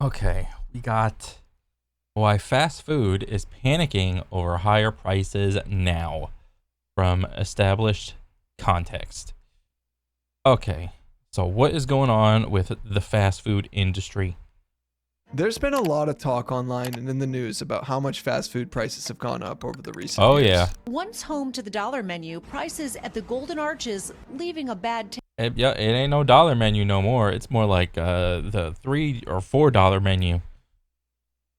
Okay, we got why fast food is panicking over higher prices now from established context. Okay, so what is going on with the fast food industry? There's been a lot of talk online and in the news about how much fast food prices have gone up over the recent Oh, yeah. years. Once home to the dollar menu, prices at the Golden Arches leaving a bad taste. Yeah, it ain't no dollar menu no more. It's more like the $3 or $4 menu.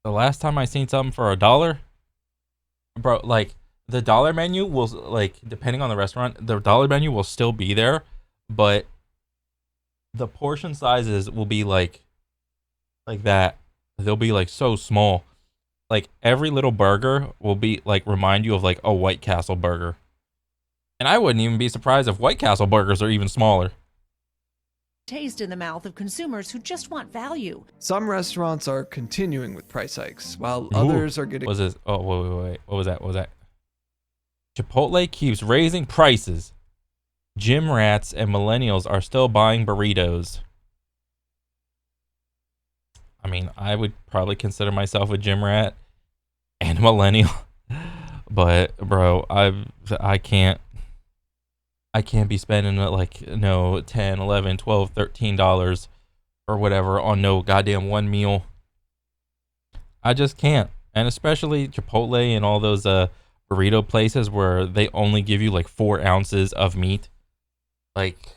The last time I seen something for $1, bro, like the dollar menu will, like, depending on the restaurant, the dollar menu will still be there, but the portion sizes will be like that. They'll be like so small. Like every little burger will be like remind you of like a White Castle burger. And I wouldn't even be surprised if White Castle burgers are even smaller. Taste in the mouth of consumers who just want value. Some restaurants are continuing with price hikes, while Ooh, others are getting. was this? Oh, wait. What was that? What was that? Chipotle keeps raising prices. Gym rats and millennials are still buying burritos. I mean, I would probably consider myself a gym rat and a millennial. But bro, I can't be spending like no 10, 11, 12, $13 or whatever on no goddamn one meal. I just can't. And especially Chipotle and all those burrito places where they only give you like 4 ounces of meat. Like,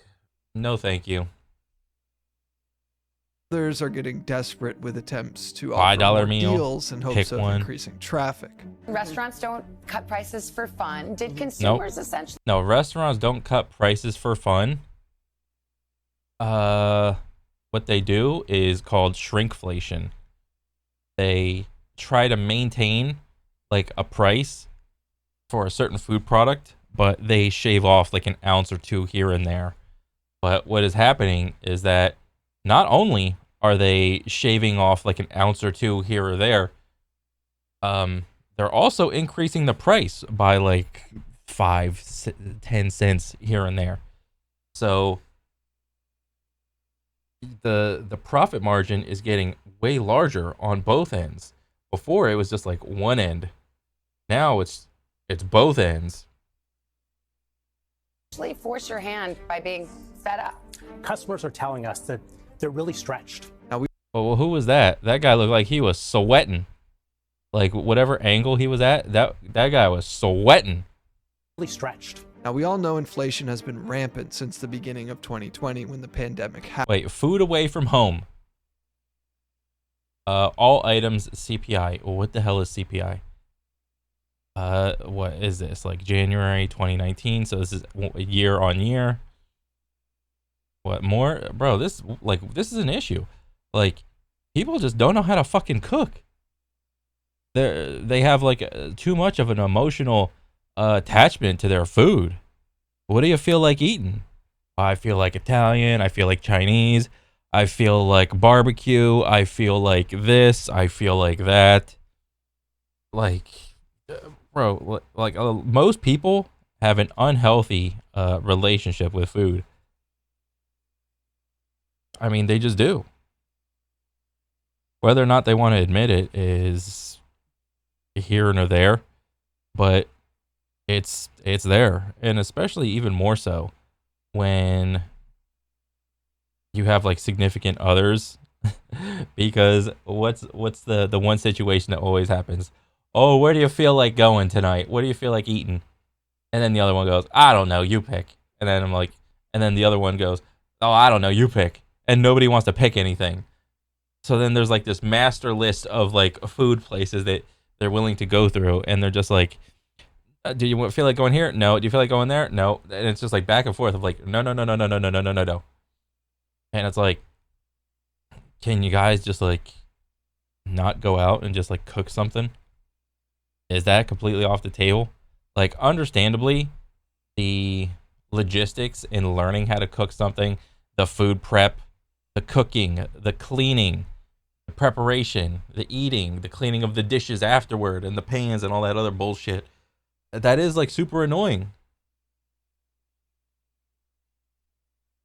no thank you. Others are getting desperate with attempts to offer $5 more meal, deals in hopes pick of one. increasing traffic. Restaurants don't cut prices for fun. Did Nope. consumers essentially? No, restaurants don't cut prices for fun. What they do is called shrinkflation. They try to maintain like a price for a certain food product, but they shave off like an ounce or two here and there. But what is happening is that not only are they shaving off like an ounce or two here or there, they're also increasing the price by like 10 cents here and there. So the profit margin is getting way larger on both ends. Before it was just like one end. Now it's both ends. Force your hand by being fed up. Customers are telling us that they're really stretched. Well, who was that? That guy looked like he was sweating. Like whatever angle he was at, that guy was sweating. Really stretched. Now, we all know inflation has been rampant since the beginning of 2020 when the pandemic happened. Wait, food away from home. All items CPI. Well, what the hell is CPI? What is this? Like January 2019. So this is year on year. What more, bro? This is an issue. Like, people just don't know how to fucking cook. They have like too much of an emotional attachment to their food. What do you feel like eating? I feel like Italian. I feel like Chinese. I feel like barbecue. I feel like this. I feel like that. Like, bro, like most people have an unhealthy relationship with food. I mean, they just do. Whether or not they want to admit it is here nor there, but it's there, and especially even more so when you have like significant others. Because what's the one situation that always happens? Oh, where do you feel like going tonight? What do you feel like eating? And then the other one goes, I don't know, you pick. And then I'm like, and then the other one goes, oh, I don't know, you pick. And nobody wants to pick anything. So then there's like this master list of like food places that they're willing to go through, and they're just like, do you feel like going here? No. Do you feel like going there? No. And it's just like back and forth of like, no. And it's like, can you guys just like not go out and just like cook something? Is that completely off the table? Like, understandably, the logistics in learning how to cook something, the food prep, the cooking, the cleaning, the preparation, the eating, the cleaning of the dishes afterward, and the pans and all that other bullshit, that is like super annoying.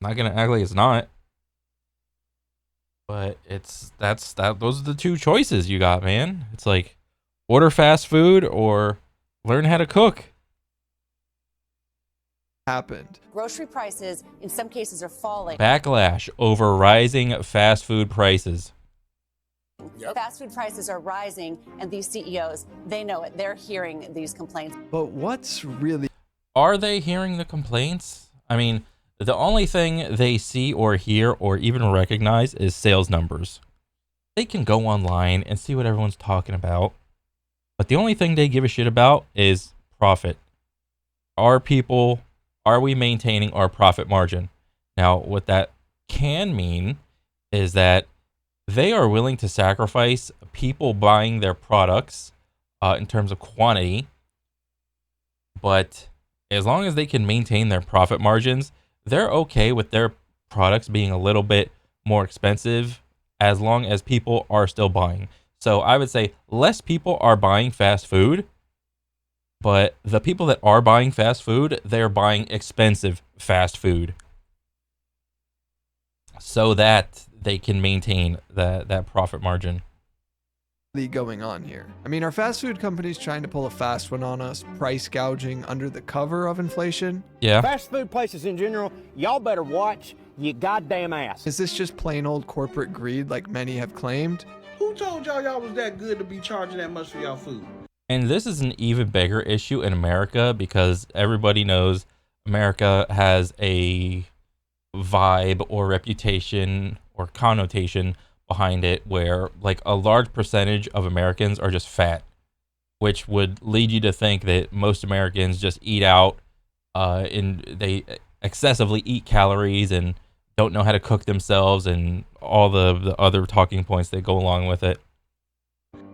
Not gonna act like it's not. But those are the two choices you got, man. It's like order fast food or learn how to cook. Happened. Grocery prices in some cases are falling. Backlash over rising fast food prices. Fast food prices are rising, and these CEOs, they know it. They're hearing these complaints. But what's really Are they hearing the complaints? I mean, the only thing they see or hear or even recognize is sales numbers. They can go online and see what everyone's talking about, but the only thing they give a shit about is profit. Are we maintaining our profit margin? Now, what that can mean is that they are willing to sacrifice people buying their products in terms of quantity, but as long as they can maintain their profit margins, they're okay with their products being a little bit more expensive as long as people are still buying. So I would say less people are buying fast food, but the people that are buying fast food, they're buying expensive fast food so that they can maintain that profit margin. going on here? I mean, are fast food companies trying to pull a fast one on us, price gouging under the cover of inflation? Yeah. Fast food places in general, y'all better watch your goddamn ass. Is this just plain old corporate greed like many have claimed? Who told y'all was that good to be charging that much for y'all food? And this is an even bigger issue in America because everybody knows America has a vibe or reputation or connotation behind it where like a large percentage of Americans are just fat, which would lead you to think that most Americans just eat out and they excessively eat calories and don't know how to cook themselves and all the other talking points that go along with it.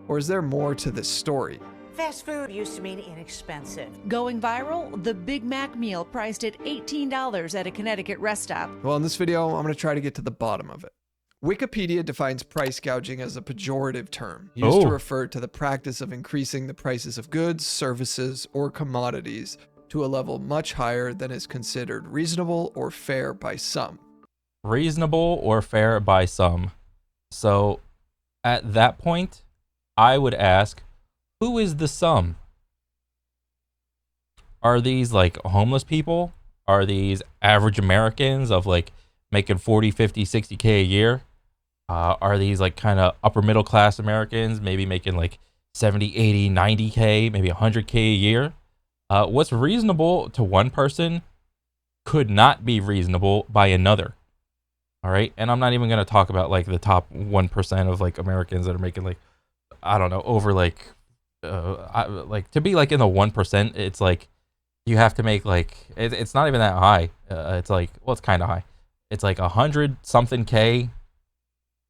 Or is there more to this story? Fast food used to mean inexpensive. Going viral, the Big Mac meal priced at $18 at a Connecticut rest stop. Well, in this video, I'm going to try to get to the bottom of it. Wikipedia defines price gouging as a pejorative term used to refer to the practice of increasing the prices of goods, services, or commodities to a level much higher than is considered reasonable or fair by some. Reasonable or fair by some. So at that point, I would ask, who is the some? Are these like homeless people? Are these average Americans of like making 40, 50, 60K a year? Are these like kind of upper middle class Americans, maybe making like 70, 80, 90K, maybe 100K a year? What's reasonable to one person could not be reasonable by another. All right. And I'm not even going to talk about like the top 1% of like Americans that are making like, I don't know, over like to be like in the 1%, it's like you have to make like, it's not even that high. It's like, well, it's kind of high. It's like 100 something K.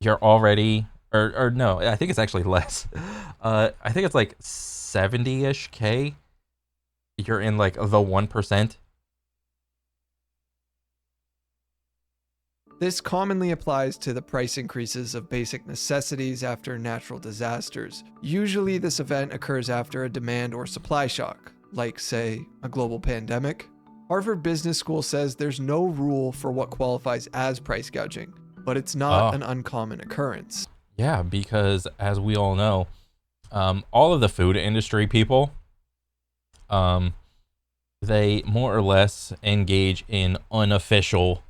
You're already, or no, I think it's actually less. I think it's like 70-ish K. You're in like the 1%. This commonly applies to the price increases of basic necessities after natural disasters. Usually this event occurs after a demand or supply shock, like say a global pandemic. Harvard Business School says there's no rule for what qualifies as price gouging, but it's not an uncommon occurrence. Yeah, because as we all know, all of the food industry people, they more or less engage in unofficial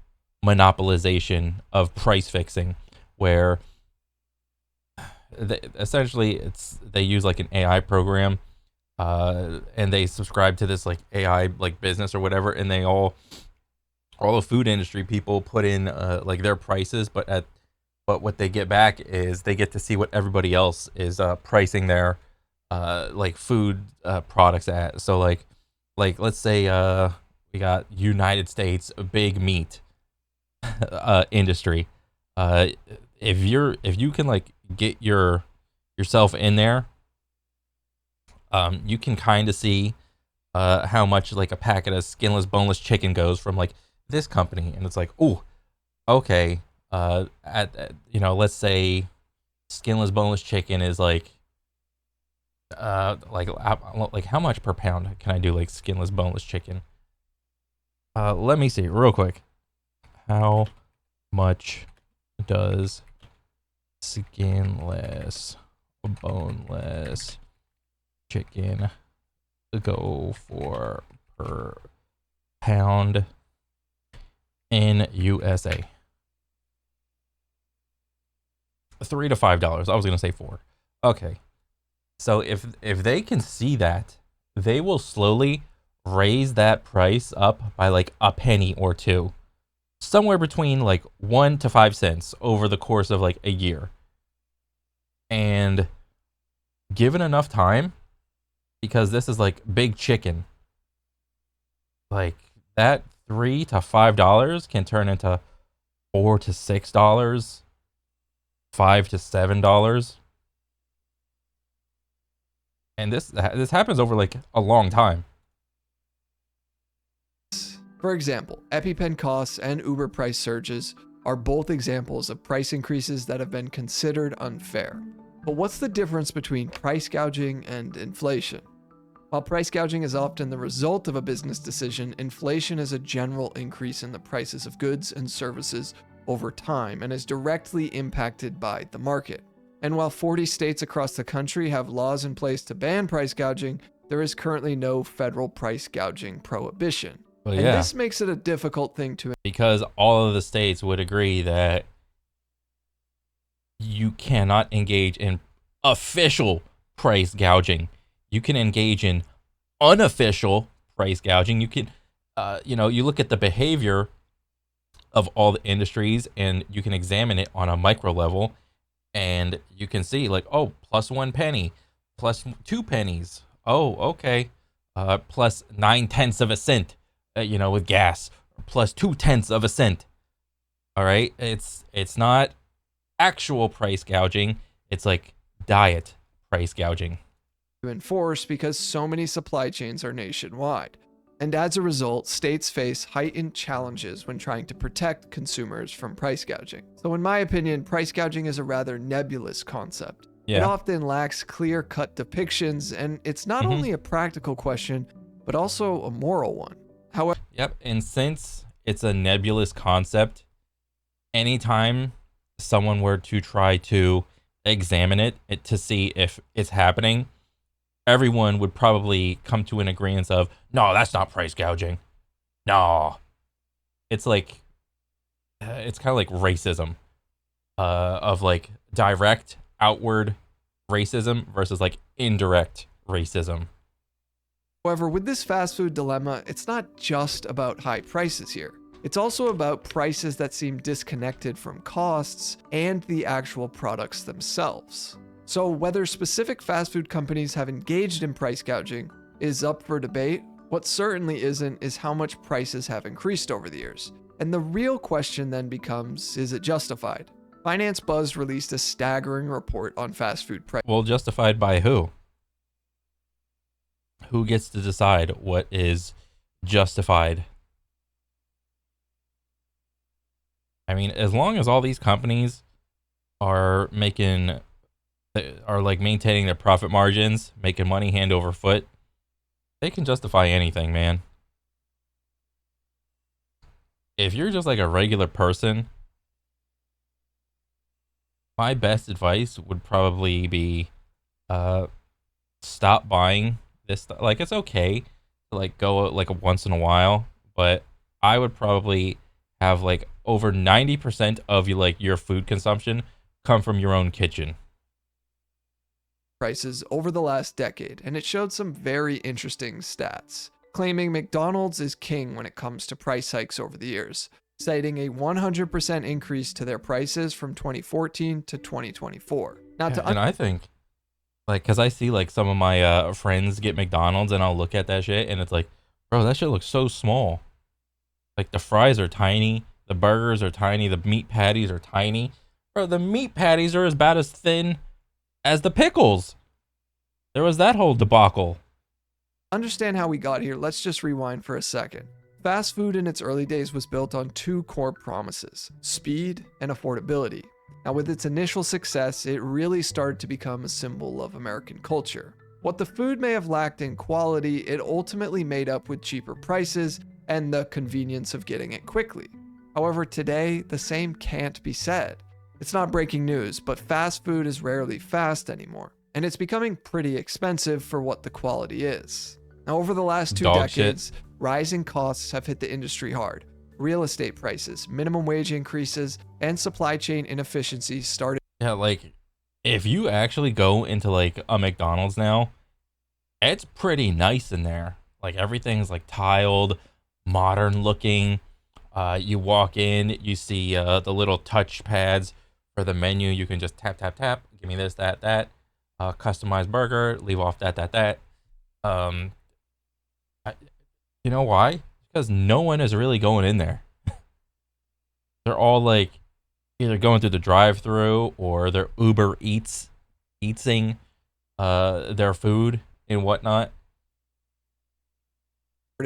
monopolization of price fixing, where essentially they use like an AI program, and they subscribe to this like AI like business or whatever, and they all the food industry people put in like their prices, but what they get back is they get to see what everybody else is pricing their like food products at. So like let's say we got United States big meat industry. If you can like get yourself in there, you can kind of see how much like a packet of skinless boneless chicken goes from like this company, and it's like, oh, okay, at let's say skinless boneless chicken is like how much per pound can I do like skinless boneless chicken? Let me see real quick. How much does skinless, boneless chicken go for per pound in USA? $3 to $5. I was gonna say $4. Okay, so if they can see that, they will slowly raise that price up by like a penny or two, somewhere between like 1 to 5 cents over the course of like a year. And given enough time, because this is like big chicken, like that $3 to $5 can turn into $4 to $6, $5 to $7. And this happens over like a long time. For example, EpiPen costs and Uber price surges are both examples of price increases that have been considered unfair. But what's the difference between price gouging and inflation? While price gouging is often the result of a business decision, inflation is a general increase in the prices of goods and services over time and is directly impacted by the market. And while 40 states across the country have laws in place to ban price gouging, there is currently no federal price gouging prohibition. Well, and yeah, this makes it a difficult thing to... because all of the states would agree that you cannot engage in official price gouging. You can engage in unofficial price gouging. You can, you look at the behavior of all the industries and you can examine it on a micro level, and you can see like, oh, plus 1 penny, plus 2 pennies. Oh, okay. Plus 9/10 of a cent, with gas, plus 2/10 of a cent. All right. It's not actual price gouging. It's like diet price gouging. To enforce because so many supply chains are nationwide. And as a result, states face heightened challenges when trying to protect consumers from price gouging. So in my opinion, price gouging is a rather nebulous concept. Yeah. It often lacks clear-cut depictions, and it's not only a practical question, but also a moral one. However, Yep. And since it's a nebulous concept, anytime someone were to try to examine it to see if it's happening, everyone would probably come to an agreement of, no, that's not price gouging. No. It's like, it's kind of like racism, of like direct outward racism versus like indirect racism. However, with this fast food dilemma, it's not just about high prices here. It's also about prices that seem disconnected from costs and the actual products themselves. So whether specific fast food companies have engaged in price gouging is up for debate. What certainly isn't is how much prices have increased over the years. And the real question then becomes, is it justified? Finance Buzz released a staggering report on fast food prices. Well, justified by who? Who gets to decide what is justified? I mean, as long as all these companies are maintaining their profit margins, making money hand over foot, they can justify anything, man. If you're just like a regular person, my best advice would probably be stop buying this stuff. Like, it's okay to like go like once in a while, but I would probably have like over 90% of your food consumption come from your own kitchen. Prices over the last decade, and it showed some very interesting stats, claiming McDonald's is king when it comes to price hikes over the years, citing a 100% increase to their prices from 2014 to 2024. Now, and I think, like, because I see like some of my friends get McDonald's, and I'll look at that shit, and it's like, bro, that shit looks so small. Like, the fries are tiny, the burgers are tiny, the meat patties are tiny. Bro, the meat patties are about as thin as the pickles. There was that whole debacle. Understand how we got here, let's just rewind for a second. Fast food in its early days was built on two core promises: speed and affordability. Now, with its initial success, it really started to become a symbol of American culture. What the food may have lacked in quality, it ultimately made up with cheaper prices and the convenience of getting it quickly. However, today, the same can't be said. It's not breaking news, but fast food is rarely fast anymore, and it's becoming pretty expensive for what the quality is. Now, over the last 2 Dog decades, shit. rising costs have hit the industry hard. Real estate prices, minimum wage increases, and supply chain inefficiencies started. Yeah, like if you actually go into like a McDonald's now, it's pretty nice in there. Like everything's like tiled, modern looking. You walk in, you see the little touch pads for the menu. You can just tap, tap, tap. Give me this, that, that. Customized burger. Leave off that, that, that. Um, you know why? Because no one is really going in there. They're all like either going through the drive-through or they're Uber eating their food and whatnot.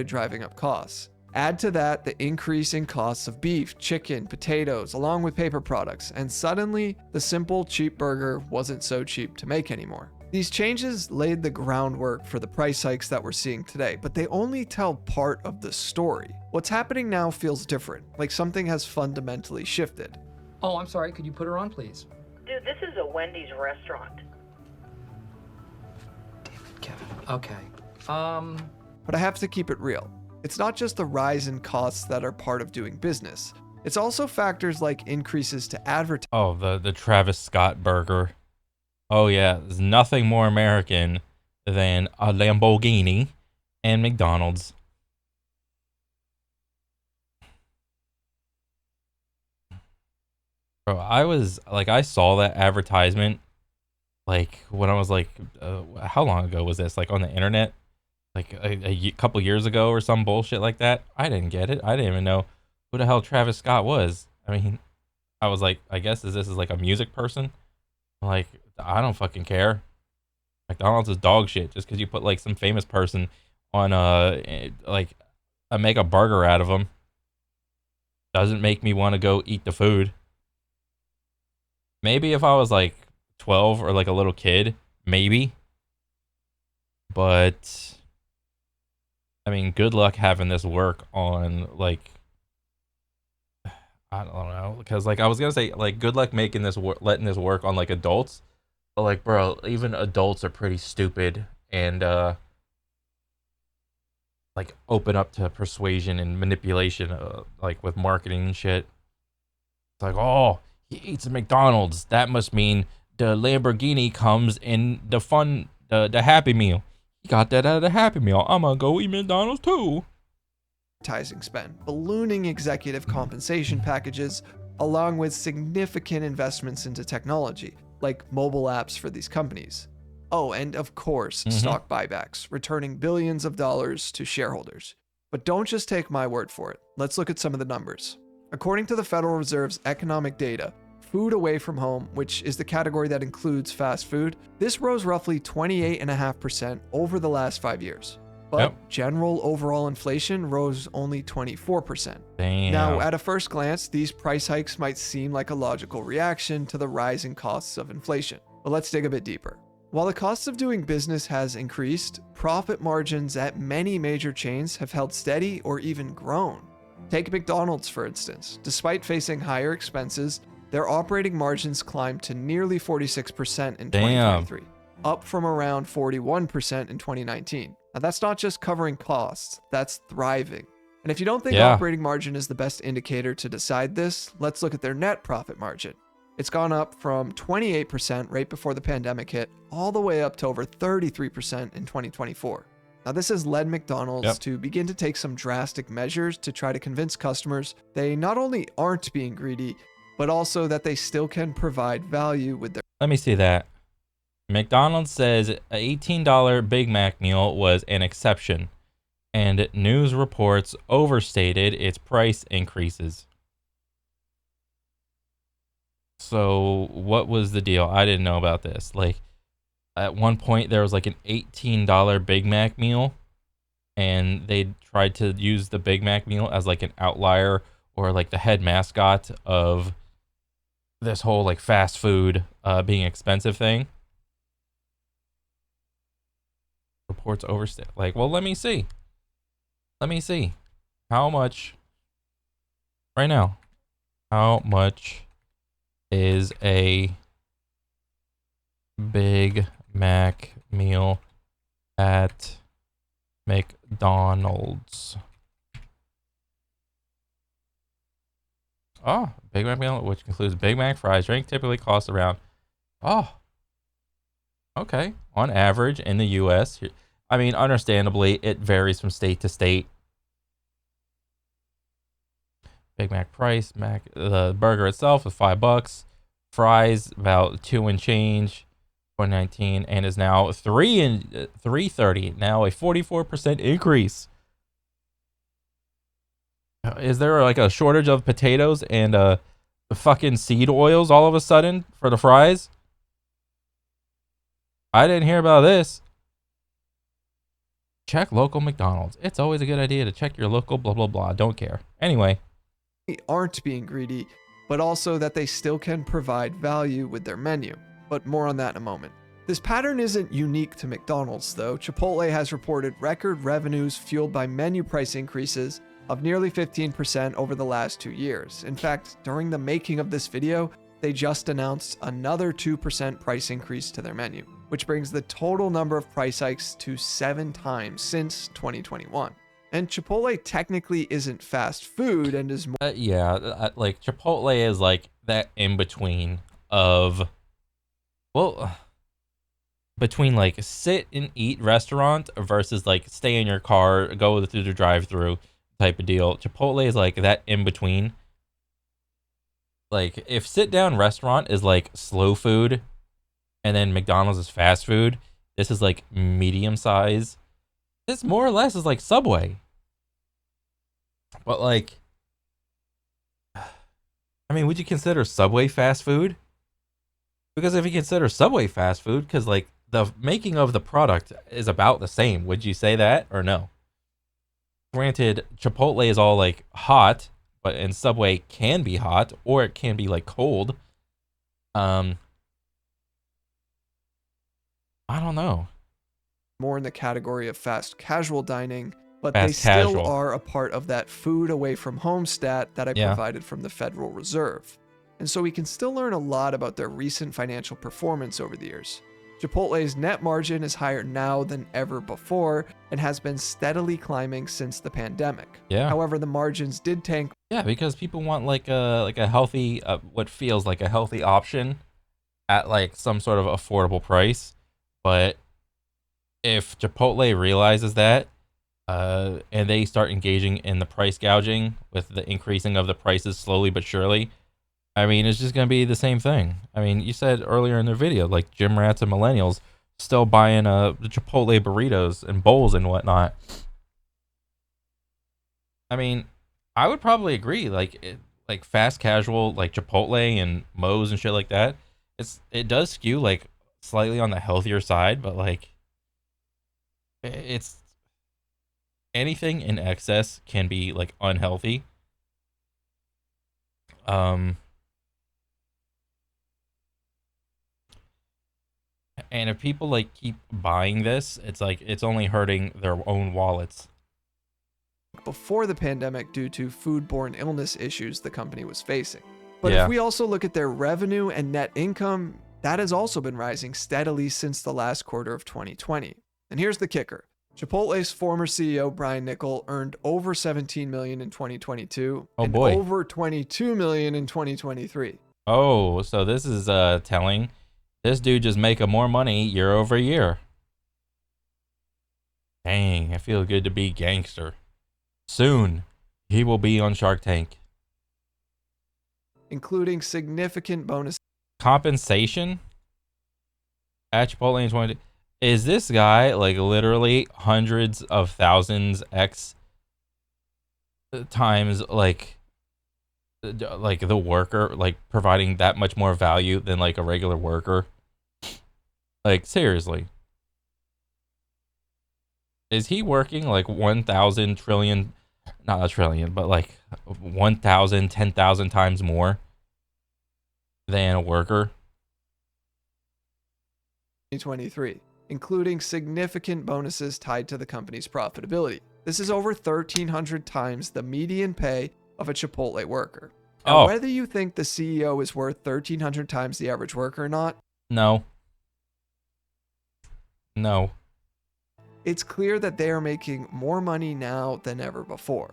Driving up costs. Add to that the increase in costs of beef, chicken, potatoes, along with paper products, and suddenly the simple cheap burger wasn't so cheap to make anymore. These changes laid the groundwork for the price hikes that we're seeing today, but they only tell part of the story. What's happening now feels different, like something has fundamentally shifted. Oh, I'm sorry, could you put her on, please? Dude, this is a Wendy's restaurant. Damn it, Kevin. Okay. But I have to keep it real. It's not just the rise in costs that are part of doing business. It's also factors like increases to advertising. Oh, the Travis Scott burger. Oh yeah, there's nothing more American than a Lamborghini and McDonald's. Bro, I saw that advertisement like when I was like, how long ago was this? Like on the internet? Like a couple years ago or some bullshit like that. I didn't get it. I didn't even know who the hell Travis Scott was. I mean, I was like, I guess this is like a music person. Like, I don't fucking care. McDonald's is dog shit just because you put like some famous person on like a make a burger out of them doesn't make me want to go eat the food. Maybe if I was like 12 or like a little kid, maybe. But I mean, good luck having this work on like, I don't know, because like I was gonna say like good luck making this letting this work on like adults, but like bro, even adults are pretty stupid and like open up to persuasion and manipulation, like with marketing and shit. It's like, oh, he eats at McDonald's, that must mean the Lamborghini comes in the Happy Meal. Got that out of the Happy Meal. I'm gonna go eat McDonald's too. Advertising spend, ballooning executive compensation packages, along with significant investments into technology, like mobile apps for these companies. Oh, and of course, stock buybacks, returning billions of dollars to shareholders. But don't just take my word for it. Let's look at some of the numbers. According to the Federal Reserve's economic data, food away from home, which is the category that includes fast food, this rose roughly 28.5% over the last 5 years. But general overall inflation rose only 24%. Damn. Now, at a first glance, these price hikes might seem like a logical reaction to the rising costs of inflation. But let's dig a bit deeper. While the cost of doing business has increased, profit margins at many major chains have held steady or even grown. Take McDonald's, for instance. Despite facing higher expenses, their operating margins climbed to nearly 46% in 2023, up from around 41% in 2019. Now, that's not just covering costs, that's thriving. And if you don't think operating margin is the best indicator to decide this, let's look at their net profit margin. It's gone up from 28% right before the pandemic hit, all the way up to over 33% in 2024. Now, this has led McDonald's to begin to take some drastic measures to try to convince customers they not only aren't being greedy, but also that they still can provide value with their... Let me see that. McDonald's says a $18 Big Mac meal was an exception, and news reports overstated its price increases. So what was the deal? I didn't know about this. Like, at one point there was like an $18 Big Mac meal, and they tried to use the Big Mac meal as like an outlier or like the head mascot of this whole like fast food being expensive thing. Reports overstate. Like, well, let me see. Let me see. How much right now? How much is a Big Mac meal at McDonald's? Oh, Big Mac meal, which includes Big Mac fries. Drink typically costs around, oh, okay, on average in the U.S. I mean, understandably, it varies from state to state. Big Mac price, the burger itself is $5. Fries about 2 and change, 2019, and is now $3.30. Now a 44% increase. Is there like a shortage of potatoes and fucking seed oils all of a sudden for the fries? I didn't hear about this. Check local McDonald's. It's always a good idea to check your local blah blah blah. Don't care. Anyway. Aren't being greedy, but also that they still can provide value with their menu. But more on that in a moment. This pattern isn't unique to McDonald's though. Chipotle has reported record revenues fueled by menu price increases of nearly 15% over the last 2 years. In fact, during the making of this video, they just announced another 2% price increase to their menu, which brings the total number of price hikes to 7 times since 2021. And Chipotle technically isn't fast food and is more... like Chipotle is like that in between of, well, between like sit and eat restaurant versus like stay in your car, go through the drive-through type of deal. Chipotle is like that in between. Like if sit down restaurant is like slow food and then McDonald's is fast food, this is like medium size. This more or less is like Subway. But like, I mean, would you consider Subway fast food? Because if you consider Subway fast food, because like the making of the product is about the same, would you say that or no? Granted, Chipotle is all like hot, and Subway can be hot or it can be like cold. I don't know. More in the category of fast casual dining, but Fast they still casual. are a part of that food away from home stat that I provided from the Federal Reserve. And so we can still learn a lot about their recent financial performance over the years. Chipotle's net margin is higher now than ever before and has been steadily climbing since the pandemic. Yeah. However, the margins did tank. Yeah, because people want like a healthy, what feels like a healthy option at like some sort of affordable price. But if Chipotle realizes that, and they start engaging in the price gouging with the increasing of the prices slowly but surely, I mean, it's just going to be the same thing. I mean, you said earlier in the video, like gym rats and millennials still buying the Chipotle burritos and bowls and whatnot. I mean, I would probably agree. Like fast casual, like Chipotle and Moe's and shit like that. It does skew like slightly on the healthier side, but like it's anything in excess can be like unhealthy. And if people like keep buying this, it's like it's only hurting their own wallets. Before the pandemic due to foodborne illness issues the company was facing. But if we also look at their revenue and net income, that has also been rising steadily since the last quarter of 2020. And here's the kicker. Chipotle's former CEO, Brian Niccol, earned over $17 million in 2022 and over $22 million in 2023. Oh, so this is telling. This dude just making more money year over year. Dang, I feel good to be gangster. Soon, he will be on Shark Tank. Including significant bonus compensation at Chipotle in 20. Is this guy like literally hundreds of thousands X times like the worker, like providing that much more value than like a regular worker? Like seriously. Is he working like 1,000 trillion, not a trillion, but like 1,000, 10,000 times more than a worker? 2023, including significant bonuses tied to the company's profitability. This is over 1,300 times the median pay of a Chipotle worker. Now, Oh. whether you think the CEO is worth 1,300 times the average worker or not, No. No. it's clear that they are making more money now than ever before.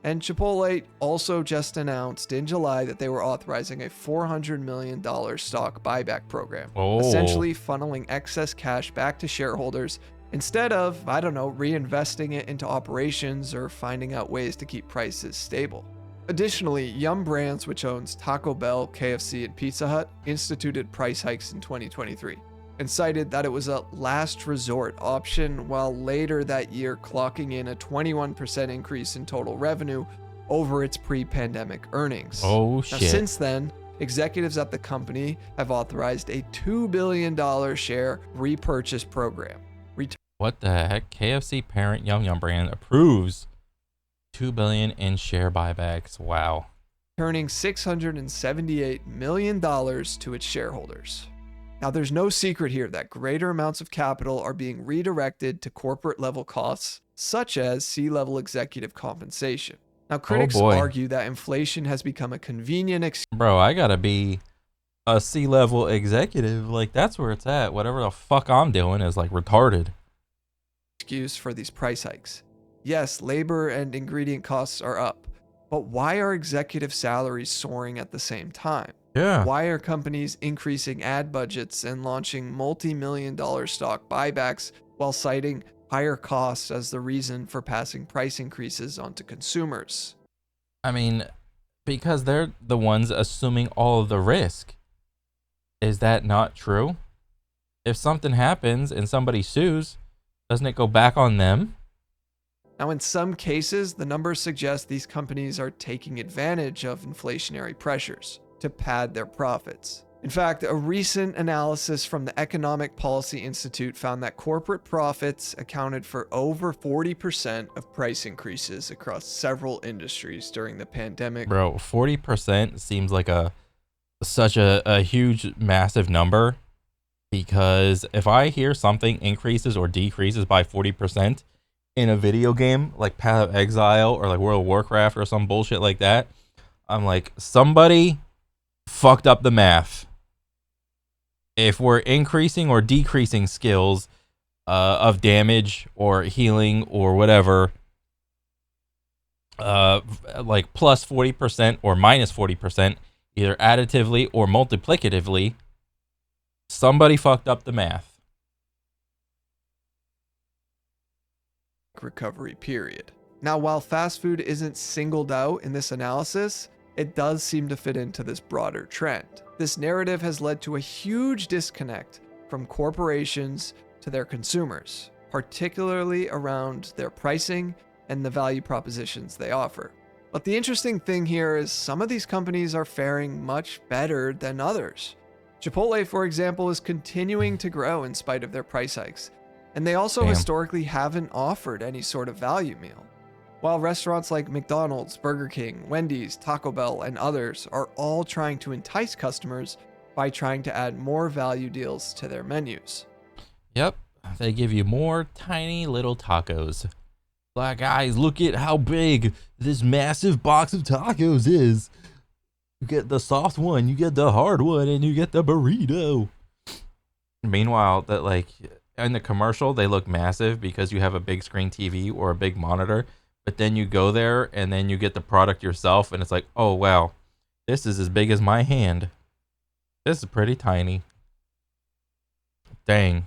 And Chipotle also just announced in July that they were authorizing a $400 million stock buyback program, Oh. essentially funneling excess cash back to shareholders instead of, reinvesting it into operations or finding out ways to keep prices stable. Additionally, Yum Brands, which owns Taco Bell, KFC, and Pizza Hut, instituted price hikes in 2023 and cited that it was a last resort option, while later that year clocking in a 21% increase in total revenue over its pre-pandemic earnings. Oh, Now, shit. since then, executives at the company have authorized a $2 billion share repurchase program. What the heck? KFC parent Yum Brand approves $2 billion in share buybacks. Wow. Turning $678 million to its shareholders. Now, there's no secret here that greater amounts of capital are being redirected to corporate level costs, such as C-level executive compensation. Now, critics boy. argue that inflation has become a convenient Bro, I gotta be a C-level executive. Like, that's where it's at. Whatever the fuck I'm doing is, like, retarded. excuse for these price hikes. Yes, labor and ingredient costs are up, but why are executive salaries soaring at the same time? Yeah. Why are companies increasing ad budgets and launching multi-million-dollar stock buybacks while citing higher costs as the reason for passing price increases onto consumers? I mean, because they're the ones assuming all of the risk. Is that not true? If something happens and somebody sues, doesn't it go back on them? Now, in some cases, the numbers suggest these companies are taking advantage of inflationary pressures to pad their profits. In fact, a recent analysis from the Economic Policy Institute found that corporate profits accounted for over 40% of price increases across several industries during the pandemic. Bro, 40% seems like such a huge, massive number, because if I hear something increases or decreases by 40% in a video game like Path of Exile or like World of Warcraft or some bullshit like that, I'm like, somebody fucked up the math. If we're increasing or decreasing skills of damage or healing or whatever, like plus 40% or minus 40%, either additively or multiplicatively, somebody fucked up the math. Recovery period. Now, while fast food isn't singled out in this analysis, it does seem to fit into this broader trend. This narrative has led to a huge disconnect from corporations to their consumers, particularly around their pricing and the value propositions they offer. But the interesting thing here is some of these companies are faring much better than others. Chipotle, for example, is continuing to grow in spite of their price hikes, and they also historically haven't offered any sort of value meal. While restaurants like McDonald's, Burger King, Wendy's, Taco Bell, and others are all trying to entice customers by trying to add more value deals to their menus. Yep, they give you more tiny little tacos. Like, guys, look at how big this massive box of tacos is. You get the soft one, you get the hard one, and you get the burrito. Meanwhile, that like in the commercial, they look massive because you have a big screen TV or a big monitor. But then you go there and then you get the product yourself, and it's like, oh wow, this is as big as my hand. This is pretty tiny. Dang.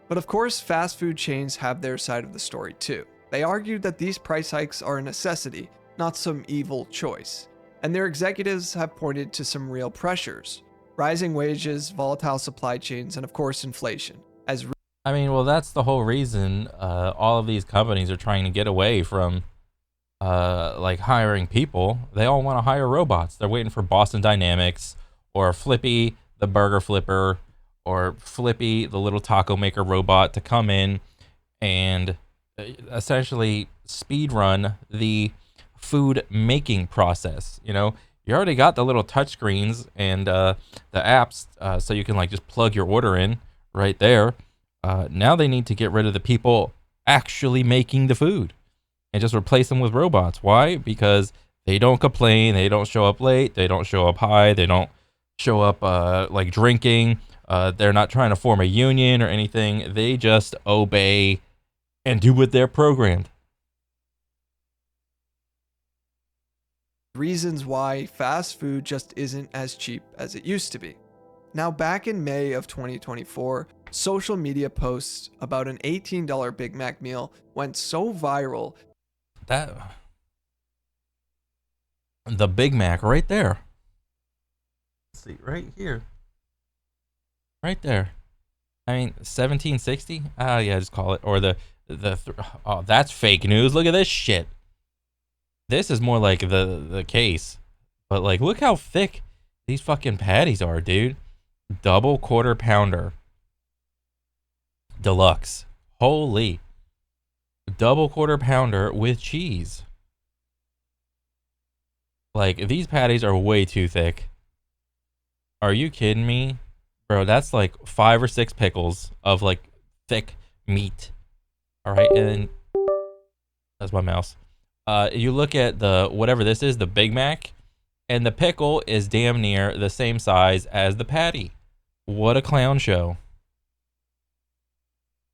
But of course, fast food chains have their side of the story too. They argued that these price hikes are a necessity, not some evil choice. And their executives have pointed to some real pressures: rising wages, volatile supply chains, and of course, inflation. I mean, well, that's the whole reason all of these companies are trying to get away from like hiring people. They all want to hire robots. They're waiting for Boston Dynamics or Flippy, the burger flipper, or Flippy, the little taco maker robot, to come in and essentially speed run the food making process. You know, you already got the little touch screens and the apps, so you can like just plug your order in right there. Now they need to get rid of the people actually making the food and just replace them with robots. Why? Because they don't complain, they don't show up late, they don't show up high, they don't show up like drinking. They're not trying to form a union or anything. They just obey and do what they're programmed. Reasons why fast food just isn't as cheap as it used to be. Now, back in May of 2024, social media posts about an $18 Big Mac meal went so viral. The Big Mac right there. Let's see, right here. Right there. I mean, 1760? Yeah, just call it. Or oh, that's fake news. Look at this shit. This is more like the case. But like, look how thick these fucking patties are, dude. Double quarter pounder. Deluxe. Holy. Double quarter pounder with cheese. Like, these patties are way too thick. Are you kidding me? Bro, that's like 5 or 6 pickles of like thick meat. All right, and then that's my mouse. You look at the whatever this is, the Big Mac, and the pickle is damn near the same size as the patty. What a clown show.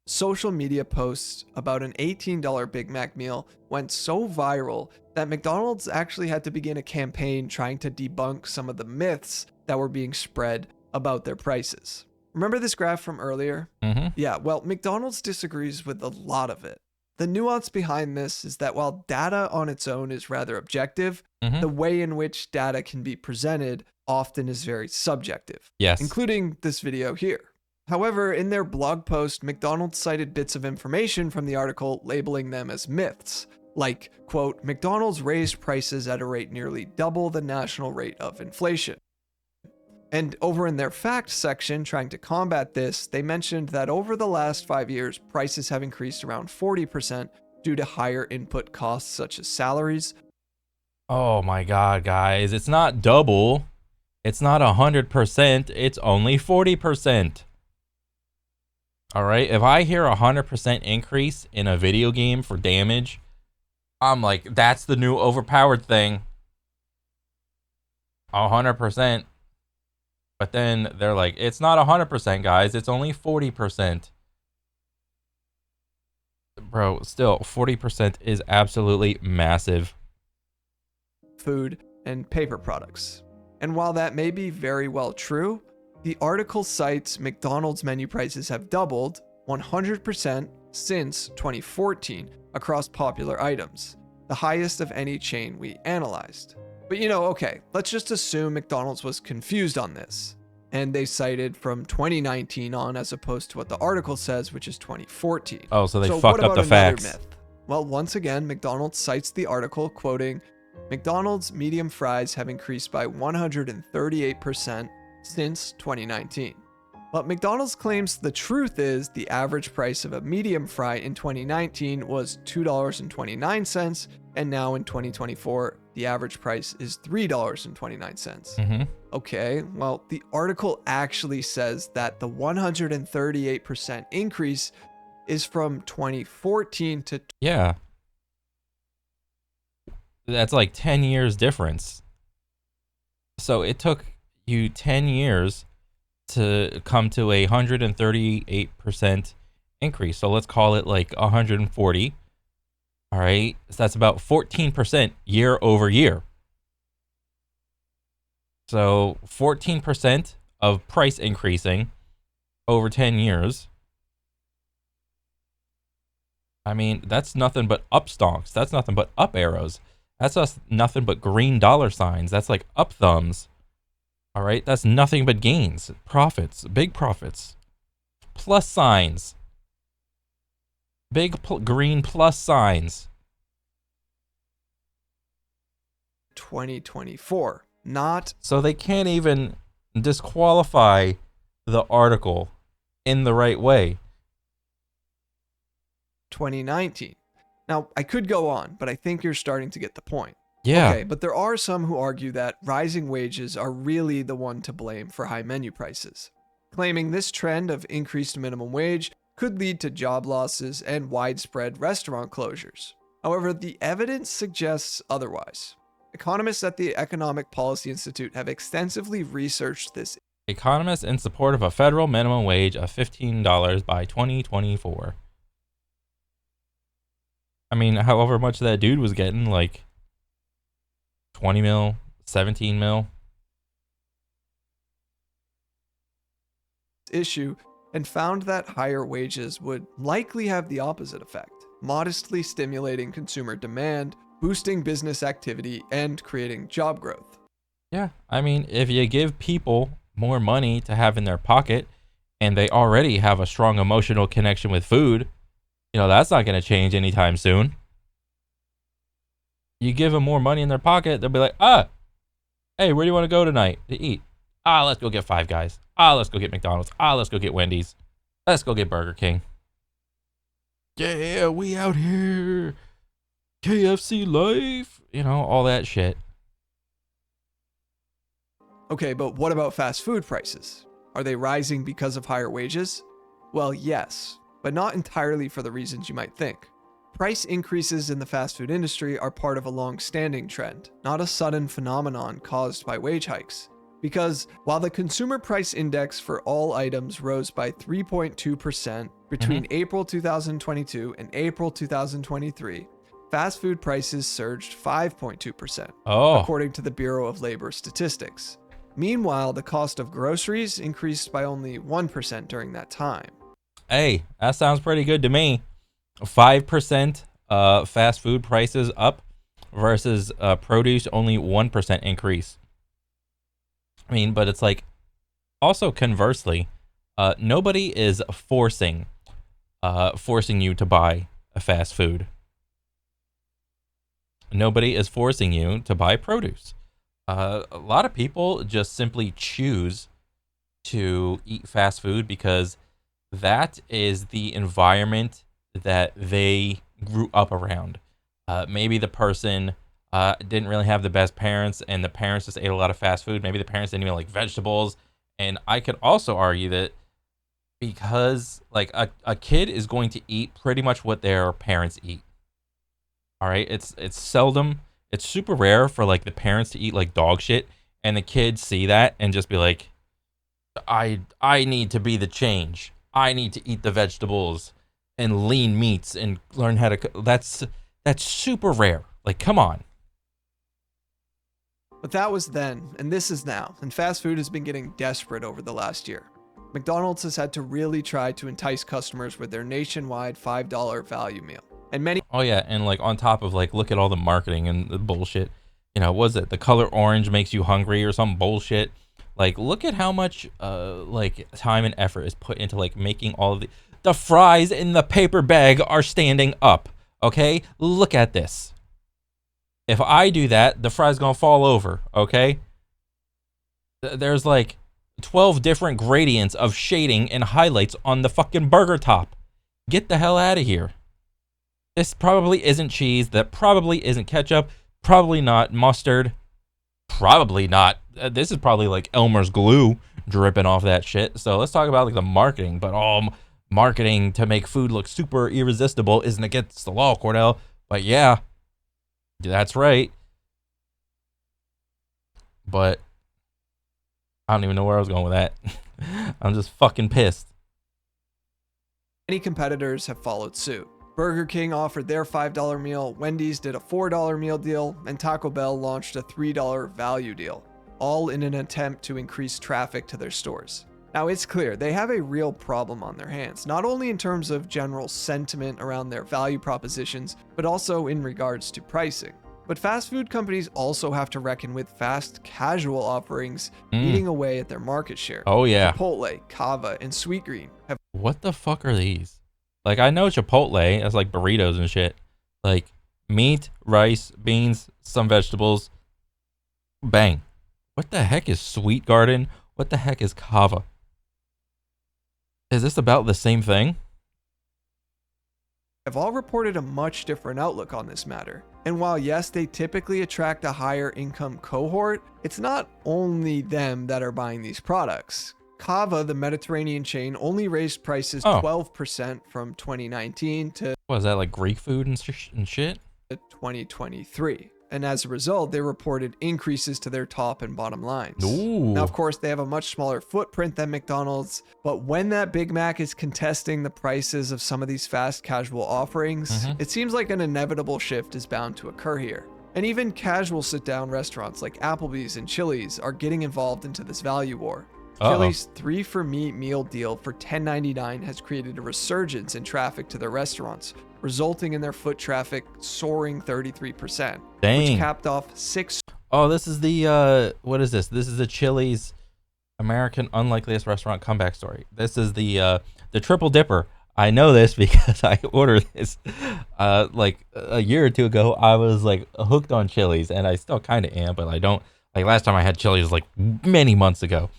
Social media posts about an $18 Big Mac meal went so viral that McDonald's actually had to begin a campaign trying to debunk some of the myths that were being spread about their prices. Remember this graph from earlier? Mm-hmm. Yeah, well, McDonald's disagrees with a lot of it. The nuance behind this is that while data on its own is rather objective, the way in which data can be presented often is very subjective. Yes. Including this video here. However, in their blog post, McDonald's cited bits of information from the article labeling them as myths, like, quote, McDonald's raised prices at a rate nearly double the national rate of inflation. And over in their facts section, trying to combat this, they mentioned that over the last 5 years, prices have increased around 40% due to higher input costs such as salaries. Oh my God, guys. It's not double. It's not 100%. It's only 40%. All right. If I hear 100% increase in a video game for damage, I'm like, that's the new overpowered thing. 100%. But then they're like, it's not 100%, guys. It's only 40%. Bro, still, 40% is absolutely massive. Food and paper products. And while that may be very well true, the article cites McDonald's menu prices have doubled 100% since 2014 across popular items, the highest of any chain we analyzed. But okay, let's just assume McDonald's was confused on this, and they cited from 2019 on as opposed to what the article says, which is 2014. Oh, so they fucked what up about the another facts. myth? Well, once again, McDonald's cites the article quoting, McDonald's medium fries have increased by 138% since 2019. But McDonald's claims the truth is the average price of a medium fry in 2019 was $2.29, and now in 2024, the average price is $3.29. Okay, well, the article actually says that the 138% increase is from 2014 to... Yeah. That's like 10 years difference. So it took you 10 years to come to a 138% increase. So let's call it like 140. All right. So that's about 14% year over year. So 14% of price increasing over 10 years. I mean, that's nothing but up stonks. That's nothing but up arrows. That's just nothing but green dollar signs. That's like up thumbs. All right. That's nothing but gains, profits, big profits, plus signs, big green plus signs. 2024, not... So they can't even disqualify the article in the right way. 2019. Now, I could go on, but I think you're starting to get the point. Yeah. Okay, but there are some who argue that rising wages are really the one to blame for high menu prices, claiming this trend of increased minimum wage could lead to job losses and widespread restaurant closures. However, the evidence suggests otherwise. Economists at the Economic Policy Institute have extensively researched this. Economists in support of a federal minimum wage of $15 by 2024. I mean, however much that dude was getting, like 20 mil, 17 mil. Issue and found that higher wages would likely have the opposite effect, modestly stimulating consumer demand, boosting business activity, and creating job growth. Yeah, I mean, if you give people more money to have in their pocket and they already have a strong emotional connection with food, you know, that's not going to change anytime soon. You give them more money in their pocket, they'll be like, hey, where do you want to go tonight to eat? Let's go get Five Guys. Let's go get McDonald's. Let's go get Wendy's. Let's go get Burger King. Yeah, we out here. KFC life. You know, all that shit. Okay, but what about fast food prices? Are they rising because of higher wages? Well, yes, but not entirely for the reasons you might think. Price increases in the fast food industry are part of a long-standing trend, not a sudden phenomenon caused by wage hikes. Because while the consumer price index for all items rose by 3.2% between April 2022 and April 2023, fast food prices surged 5.2%, according to the Bureau of Labor Statistics. Meanwhile, the cost of groceries increased by only 1% during that time. Hey, that sounds pretty good to me. 5% fast food prices up versus produce only 1% increase. I mean, but it's like, also conversely, nobody is forcing you to buy a fast food. Nobody is forcing you to buy produce. A lot of people just simply choose to eat fast food because that is the environment that they grew up around. Maybe the person didn't really have the best parents, and the parents just ate a lot of fast food. Maybe the parents didn't even like vegetables. And I could also argue that because like a kid is going to eat pretty much what their parents eat. All right, it's super rare for like the parents to eat like dog shit, and the kids see that and just be like, I need to be the change. I need to eat the vegetables and lean meats and learn how to. That's super rare. Like, come on. But that was then, and this is now, and fast food has been getting desperate over the last year. McDonald's has had to really try to entice customers with their nationwide $5 value meal. And many... Oh yeah, and like on top of like, look at all the marketing and the bullshit. You know, was it the color orange makes you hungry or some bullshit? Like, look at how much like time and effort is put into like making all of the fries in the paper bag are standing up. Okay, look at this. If I do that, the fry's gonna fall over, okay? There's like 12 different gradients of shading and highlights on the fucking burger top. Get the hell out of here. This probably isn't cheese. That probably isn't ketchup. Probably not mustard. Probably not. This is probably like Elmer's glue dripping off that shit. So let's talk about like the marketing. But marketing to make food look super irresistible isn't against the law, Cornel. But yeah. That's right. But I don't even know where I was going with that. I'm just fucking pissed. Many competitors have followed suit. Burger King offered their $5 meal, Wendy's did a $4 meal deal, and Taco Bell launched a $3 value deal, all in an attempt to increase traffic to their stores. Now, it's clear they have a real problem on their hands, not only in terms of general sentiment around their value propositions, but also in regards to pricing. But fast food companies also have to reckon with fast casual offerings eating away at their market share. Oh yeah. Chipotle, Cava, and Sweetgreen have... What the fuck are these? Like, I know Chipotle, that's like burritos and shit. Like, meat, rice, beans, some vegetables. Bang. What the heck is Sweet Garden? What the heck is Cava? Is this about the same thing? Have all reported a much different outlook on this matter. And while yes, they typically attract a higher income cohort, it's not only them that are buying these products. Cava, the Mediterranean chain, only raised prices 12% from 2019 to... What is that, like Greek food and shit? 2023. And as a result, they reported increases to their top and bottom lines. Ooh. Now, of course, they have a much smaller footprint than McDonald's, but when that Big Mac is contesting the prices of some of these fast casual offerings, it seems like an inevitable shift is bound to occur here. And even casual sit-down restaurants like Applebee's and Chili's are getting involved into this value war. Chili's 3 for Me meal deal for $10.99 has created a resurgence in traffic to their restaurants, resulting in their foot traffic soaring 33%, which capped off 6. Oh, this is the what is this? This is the Chili's American Unlikeliest Restaurant Comeback Story. This is the Triple Dipper. I know this because I ordered this like a year or two ago. I was like hooked on Chili's, and I still kind of am, but I don't like. Last time I had Chili's was like many months ago.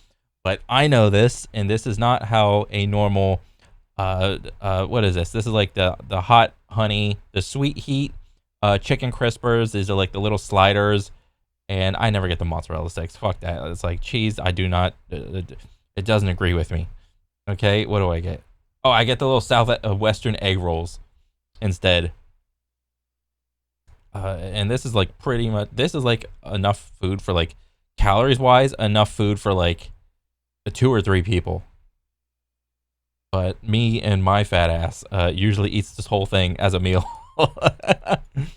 But I know this, and this is not how a normal what is this? This is like the hot honey, the sweet heat chicken crispers. These are like the little sliders, and I never get the mozzarella sticks. Fuck that. It's like cheese. I do not. It doesn't agree with me. Okay, what do I get? Oh, I get the little Western egg rolls instead. And this is like pretty much. This is like enough food for like calories wise, enough food for like 2 or 3 people. But me and my fat ass usually eats this whole thing as a meal.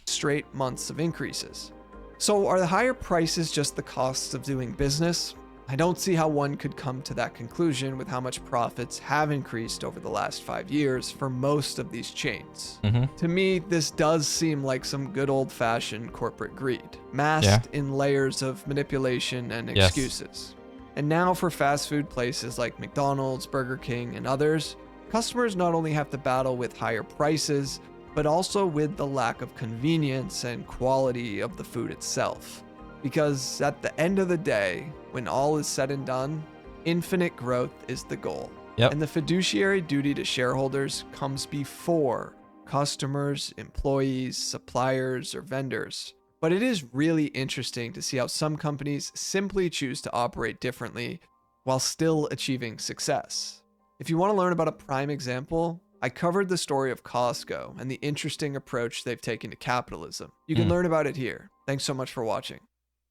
Straight months of increases. So are the higher prices just the costs of doing business? I don't see how one could come to that conclusion with how much profits have increased over the last 5 years for most of these chains. To me, this does seem like some good old-fashioned corporate greed, masked in layers of manipulation and excuses. And now for fast food places like McDonald's, Burger King, and others, customers not only have to battle with higher prices, but also with the lack of convenience and quality of the food itself. Because at the end of the day, when all is said and done, infinite growth is the goal. And the fiduciary duty to shareholders comes before customers, employees, suppliers, or vendors. But it is really interesting to see how some companies simply choose to operate differently while still achieving success. If you want to learn about a prime example, I covered the story of Costco and the interesting approach they've taken to capitalism. You can learn about it here. Thanks so much for watching.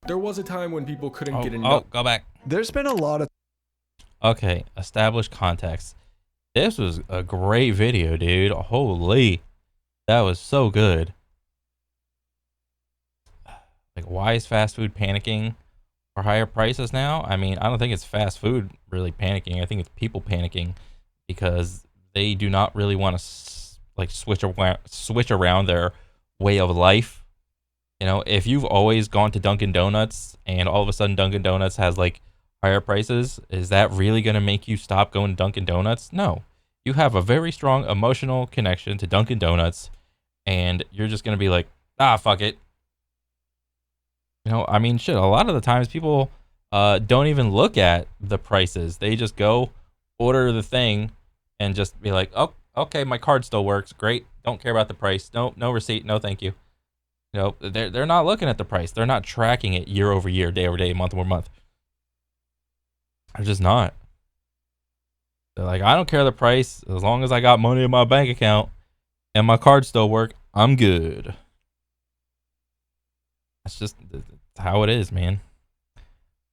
There was a time when people couldn't get enough. Oh, go back. There's been a lot of... Okay, established context. This was a great video, dude. Holy. That was so good. Like, why is fast food panicking for higher prices now? I mean, I don't think it's fast food really panicking. I think it's people panicking because they do not really want to like switch around their way of life. You know, if you've always gone to Dunkin' Donuts and all of a sudden Dunkin' Donuts has like higher prices, is that really going to make you stop going to Dunkin' Donuts? No. You have a very strong emotional connection to Dunkin' Donuts, and you're just going to be like, ah, fuck it. You know, I mean, shit, a lot of the times people don't even look at the prices. They just go order the thing and just be like, oh, okay, my card still works. Great. Don't care about the price. No receipt. No, thank you. You know, they're not looking at the price. They're not tracking it year over year, day over day, month over month. They're just not. They're like, I don't care the price. As long as I got money in my bank account and my card still work, I'm good. That's just how it is, man.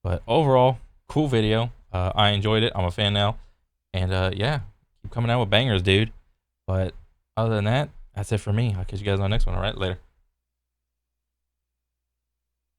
But overall, cool video. I enjoyed it. I'm a fan now. And yeah, keep coming out with bangers, dude. But other than that, that's it for me. I'll catch you guys on the next one. All right, later.